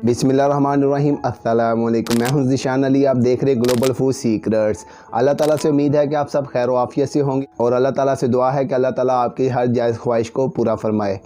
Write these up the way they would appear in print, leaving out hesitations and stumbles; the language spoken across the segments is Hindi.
बिस्मिल्लाहिर्रहमानिर्रहीम। अस्सलाम वालेकुम। मैं हूं ज़ीशान अली। आप देख रहे ग्लोबल फूड सीक्रेट्स। अल्लाह ताला से उम्मीद है कि आप सब खैर आफियत से होंगे और अल्लाह ताला से दुआ है कि अल्लाह ताला आपकी हर जायज़ ख्वाहिश को पूरा फरमाए।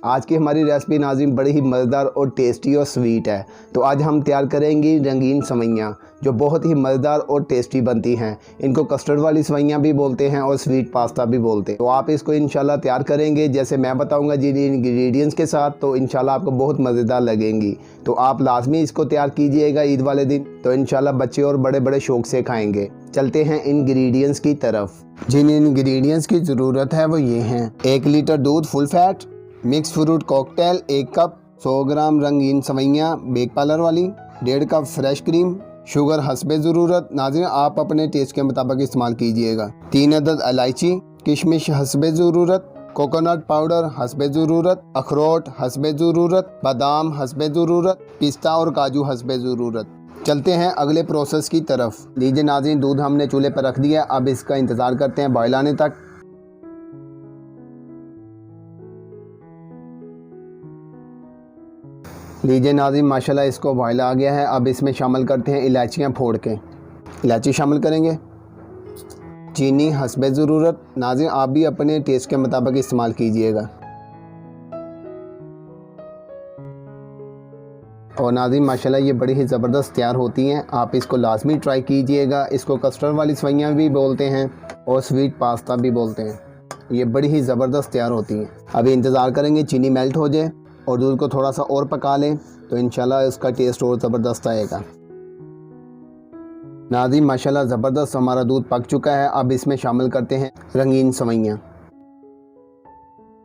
आज की हमारी रेसिपी नाज़रीन बड़ी ही मज़ेदार और टेस्टी और स्वीट है। तो आज हम तैयार करेंगे रंगीन सवैयाँ जो बहुत ही मज़ेदार और टेस्टी बनती हैं। इनको कस्टर्ड वाली सवैयाँ भी बोलते हैं और स्वीट पास्ता भी बोलते हैं। तो आप इसको इंशाल्लाह तैयार करेंगे जैसे मैं बताऊंगा जिन इंग्रेडिएंट्स के साथ, तो इंशाल्लाह आपको बहुत मज़ेदार लगेंगी। तो आप लाजमी इसको तैयार कीजिएगा ईद वाले दिन, तो इंशाल्लाह बच्चे और बड़े बड़े शौक से खाएंगे। चलते हैं इंग्रेडिएंट्स की तरफ। जिन इंग्रेडिएंट्स की ज़रूरत है वो ये हैं: 1 लीटर दूध full fat, mix fruit cocktail 1 cup, 100 ग्राम रंगीन सवैयाँ बेक पार्लर वाली, 1.5 कप फ्रेश क्रीम, शुगर हस्बे ज़रूरत, नाज़रीन आप अपने टेस्ट के मुताबिक इस्तेमाल कीजिएगा, 3 अदद इलायची, किशमिश हस्बे ज़रूरत, कोकोनट पाउडर हस्बे ज़रूरत, अखरोट हस्बे ज़रूरत, बादाम हस्बे ज़रूरत, पिस्ता और काजू हस्बे ज़रूरत। चलते हैं अगले प्रोसेस की तरफ। लीजिए नाज़रीन, दूध हमने चूल्हे पर रख दिया, अब इसका इंतज़ार करते हैं बॉयल आने तक। लीजिए नाज़रीन, माशाल्लाह इसको बॉयल आ गया है। अब इसमें शामिल करते हैं इलायचियाँ फोड़ के। इलायची शामिल करेंगे, चीनी हस्बे ज़रूरत, नाज़रीन आप भी अपने टेस्ट के मुताबिक इस्तेमाल कीजिएगा। और नाज़रीन माशाल्लाह ये बड़ी ही ज़बरदस्त तैयार होती हैं, आप इसको लाजमी ट्राई कीजिएगा। इसको कस्टर्ड वाली सवैयाँ भी बोलते हैं और स्वीट पास्ता भी बोलते हैं। ये बड़ी ही ज़बरदस्त तैयार होती हैं। अभी इंतज़ार करेंगे चीनी मेल्ट हो जाए और दूध को थोड़ा सा और पका लें, तो इंशाल्लाह इसका टेस्ट और ज़बरदस्त आएगा। नाज़रीन माशाल्लाह ज़बरदस्त हमारा दूध पक चुका है। अब इसमें शामिल करते हैं रंगीन सवैयाँ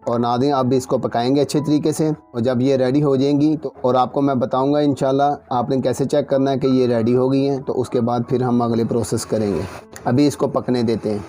और नाज़रीन अब इसको पकाएंगे अच्छे तरीके से। और जब ये रेडी हो जाएंगी तो और आपको मैं बताऊंगा इंशाल्लाह आपने कैसे चेक करना है कि ये रेडी हो गई हैं, तो उसके बाद फिर हम अगले प्रोसेस करेंगे। अभी इसको पकने देते हैं।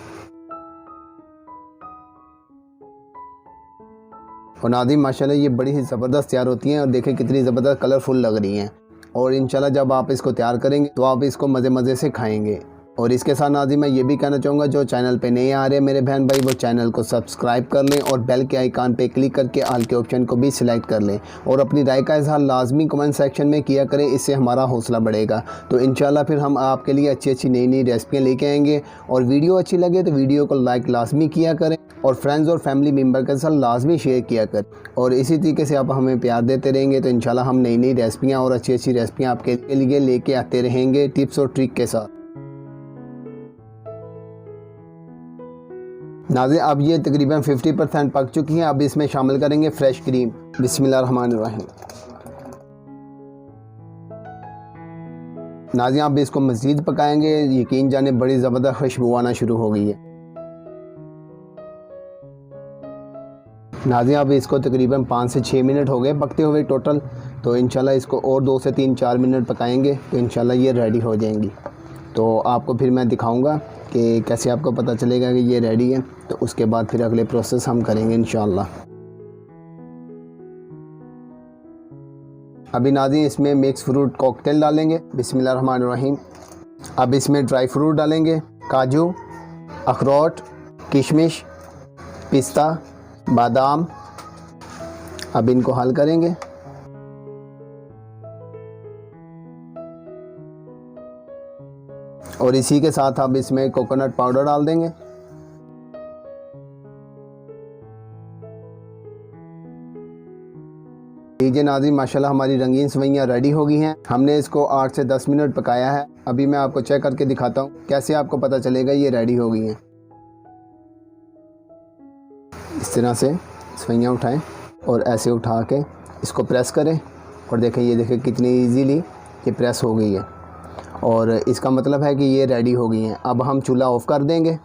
और नाज़रीन माशाल्लाह ये बड़ी ही ज़बरदस्त तैयार होती हैं और देखें कितनी ज़बरदस्त कलरफुल लग रही हैं। और इंशाल्लाह जब आप इसको तैयार करेंगे तो आप इसको मज़े मज़े से खाएंगे। और इसके साथ नाज़रीन मैं ये भी कहना चाहूँगा, जो चैनल पे नए आ रहे हैं मेरे बहन भाई, वो चैनल को सब्सक्राइब कर लें और बेल के आइकान पे क्लिक करके ऑल के ऑप्शन को भी सिलेक्ट कर लें। और अपनी राय का इज़हार लाजमी कमेंट सेक्शन में किया करें, इससे हमारा हौसला बढ़ेगा। तो इंशाल्लाह फिर हम आपके लिए अच्छी अच्छी नई नई रेसिपियाँ लेके आएंगे। और वीडियो अच्छी लगे तो वीडियो को लाइक लाजमी किया करें और फ्रेंड्स और फैमिली मेम्बर के साथ लाजमी शेयर किया करें। और इसी तरीके से आप हमें प्यार देते रहेंगे तो इंशाल्लाह हम नई नई रेसिपियाँ और अच्छी अच्छी रेसिपियाँ आपके लिए लेके आते रहेंगे टिप्स और ट्रिक के साथ। नाज़रीन अब ये तकरीबन 50% पक चुकी हैं। अब इसमें शामिल करेंगे फ्रेश क्रीम। बिस्मिल्लाहिर्रहमानिर्रहीम। नाज़रीन अब इसको मज़ीद पकाएंगे, यकीन जाने बड़ी ज़बरदस्त खुशबू आना शुरू हो गई है। नाज़रीन अब इसको तकरीबन 5 से 6 मिनट हो गए पकते हुए टोटल, तो इंशाल्लाह इसको और 2 से 3-4 मिनट पकाएंगे तो इंशाल्लाह ये रेडी हो जाएंगी। तो आपको फिर मैं दिखाऊंगा कि कैसे आपको पता चलेगा कि ये रेडी है, तो उसके बाद फिर अगले प्रोसेस हम करेंगे इंशाल्लाह। अभी नाज़रीन इसमें मिक्स फ्रूट कॉकटेल डालेंगे। बिस्मिल्लाहिर्रहमानिर्रहीम। अब इसमें ड्राई फ्रूट डालेंगे, काजू, अखरोट, किशमिश, पिस्ता, बादाम। अब इनको हल करेंगे। और इसी के साथ अब इसमें कोकोनट पाउडर डाल देंगे। लीजिए नाज़रीन माशाल्लाह हमारी रंगीन सवैयाँ रेडी हो गई हैं। हमने इसको 8 से 10 मिनट पकाया है। अभी मैं आपको चेक करके दिखाता हूँ कैसे आपको पता चलेगा ये रेडी हो गई हैं। इस तरह से सवैयाँ उठाएं और ऐसे उठा के इसको प्रेस करें और देखें, ये देखें कितनी इजीली ये प्रेस हो गई है। और इसका मतलब है कि ये रेडी हो गई हैं। अब हम चूल्हा ऑफ़ कर देंगे।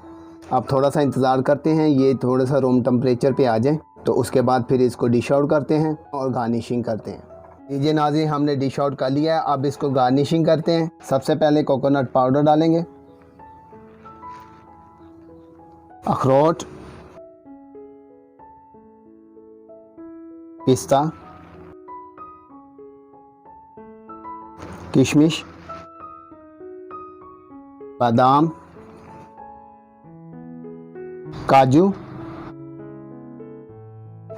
अब थोड़ा सा इंतज़ार करते हैं ये थोड़ा सा रूम टेम्परेचर पे आ जाए, तो उसके बाद फिर इसको डिश आउट करते हैं और गार्निशिंग करते हैं। लीजिए नाज़रीन हमने डिश आउट कर लिया है। अब इसको गार्निशिंग करते हैं। सबसे पहले कोकोनट पाउडर डालेंगे, अखरोट, पिस्ता, किशमिश, बादाम, काजू,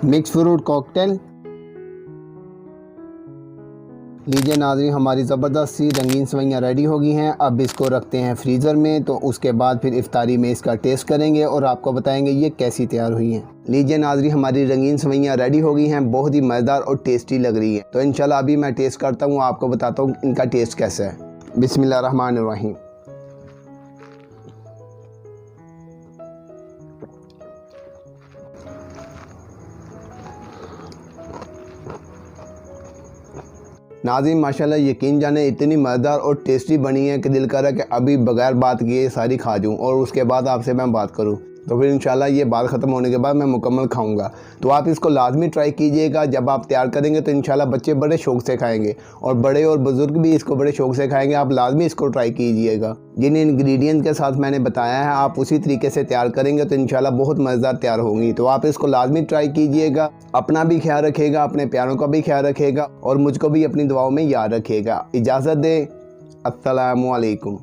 मिक्स फ्रूट कॉकटेल, लीजिए नाज़रीन, हमारी ज़बरदस्त सी रंगीन सेवइयाँ रेडी हो गई हैं। अब इसको रखते हैं फ्रीज़र में, तो उसके बाद फिर इफ्तारी में इसका टेस्ट करेंगे और आपको बताएंगे ये कैसी तैयार हुई हैं। लीजिए नाज़रीन, हमारी रंगीन सेवइयाँ रेडी हो गई हैं, बहुत ही मज़ेदार और टेस्टी लग रही है। तो इंशाल्लाह अभी मैं टेस्ट करता हूँ, आपको बताता हूँ इनका टेस्ट कैसा है। बिस्मिल्लाहिर्रहमानिर्रहीम। नाज़रीन माशाल्लाह यकीन जाने इतनी मज़ेदार और टेस्टी बनी है कि दिल कर रहा है कि अभी बगैर बात किए सारी खा जाऊँ और उसके बाद आपसे मैं बात करूँ। तो फिर इंशाल्लाह ये बात ख़त्म होने के बाद मैं मुकम्मल खाऊंगा। तो आप इसको लाजमी ट्राई कीजिएगा। जब आप तैयार करेंगे तो इंशाल्लाह बच्चे बड़े शौक़ से खाएंगे और बड़े और बुज़ुर्ग भी इसको बड़े शौक़ से खाएंगे। आप लाजमी इसको ट्राई कीजिएगा। जिन इंग्रेडिएंट्स के साथ मैंने बताया है आप उसी तरीके से तैयार करेंगे तो इंशाल्लाह बहुत मज़ेदार तैयार होंगी। तो आप इसको लाजमी ट्राई कीजिएगा। अपना भी ख्याल रखिएगा, अपने प्यारों का भी ख्याल रखिएगा और मुझको भी अपनी दुआओं में याद रखिएगा। इजाज़त दें। अस्सलामु अलैकुम।